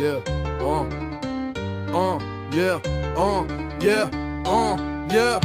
yeah, yeah, yeah, yeah.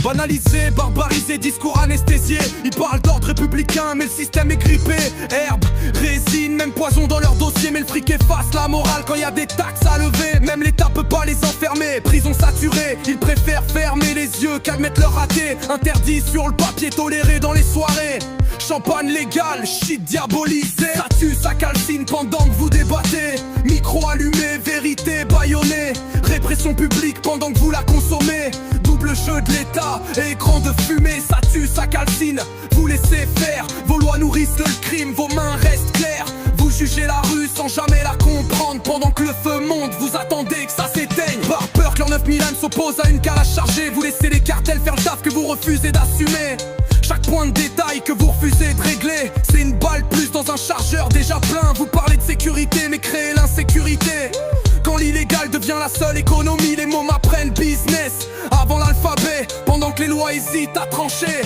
Banalisé, barbarisé, discours anesthésié. Ils parlent d'ordre républicain, mais le système est grippé. Herbe, résine, même poison dans leur dossier. Mais le fric efface la morale quand y a des taxes à lever. Même l'État peut pas les enfermer, prison saturée. Ils préfèrent fermer les yeux qu'admettre leur raté. Interdit sur le papier, toléré dans les soirées. Champagne légal, shit diabolisé. Ça tue, ça calcine pendant que vous débattez. Micro allumé, vérité bâillonnée. Répression publique pendant que vous la consommez. Double jeu de l'État, écran de fumée. Ça tue, ça calcine, vous laissez faire. Vos lois nourrissent le crime, vos mains restent claires. Vous jugez la rue sans jamais la comprendre. Pendant que le feu monte, vous attendez que ça s'éteigne. Par peur que leur 9000 ânes s'oppose à une calache chargée. Vous laissez les cartels faire le taf que vous refusez d'assumer. Chaque point de détail que vous refusez de régler, c'est une balle plus dans un chargeur déjà plein. Vous parlez de sécurité mais créez l'insécurité. Quand l'illégal devient la seule économie, les mots m'apprennent business avant l'alphabet, pendant que les lois hésitent à trancher.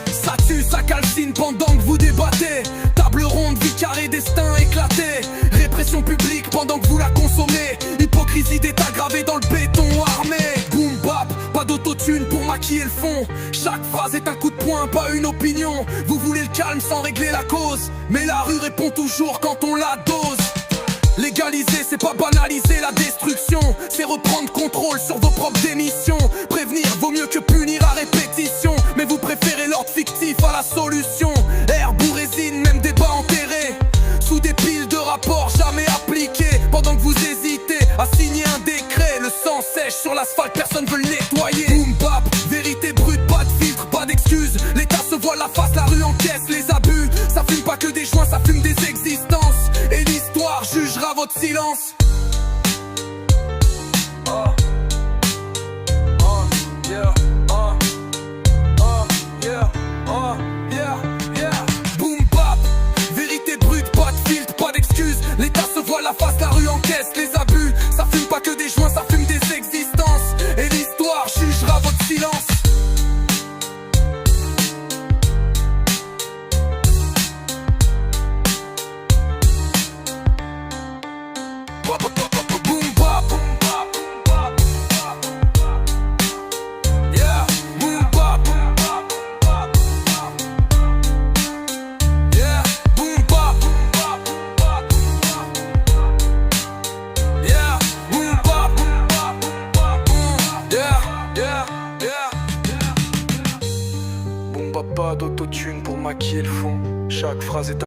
Ça tue, ça calcine pendant que vous débattez. Table ronde, vie carrée, destin éclaté. Répression publique pendant que vous la consommez. Hypocrisie d'état gravée dans le béton armé. Boom bap, pas d'autotune pour maquiller le fond. Chaque phrase est un coup de poing, pas une opinion. Vous voulez le calme sans régler la cause, mais la rue répond toujours quand on la dose. Légaliser, c'est pas banaliser la destruction, c'est reprendre contrôle sur vos propres démissions. Prévenir vaut mieux que punir à répétition, mais vous préférez l'ordre fictif à la solution. Herbe ou résine, même débat enterré, sous des piles de rapports jamais appliqués. Pendant que vous hésitez à signer un décret, le sang sèche sur l'asphalte, personne veut le nettoyer. Boom bap, vérité brute, pas de filtre, pas d'excuses. L'État se voile la face, la rue encaisse les abus. Ça fume pas que des joints, ça fume des existences. Et l'histoire jugera votre silence. Boom bap, vérité brute, pas de filtre, pas d'excuses. L'État se voile la face, la rue encaisse les abus. Ça fume pas que des joints, ça fume des existences. Et l'histoire jugera votre silence. Pas d'autotune pour maquiller le fond. Chaque phrase est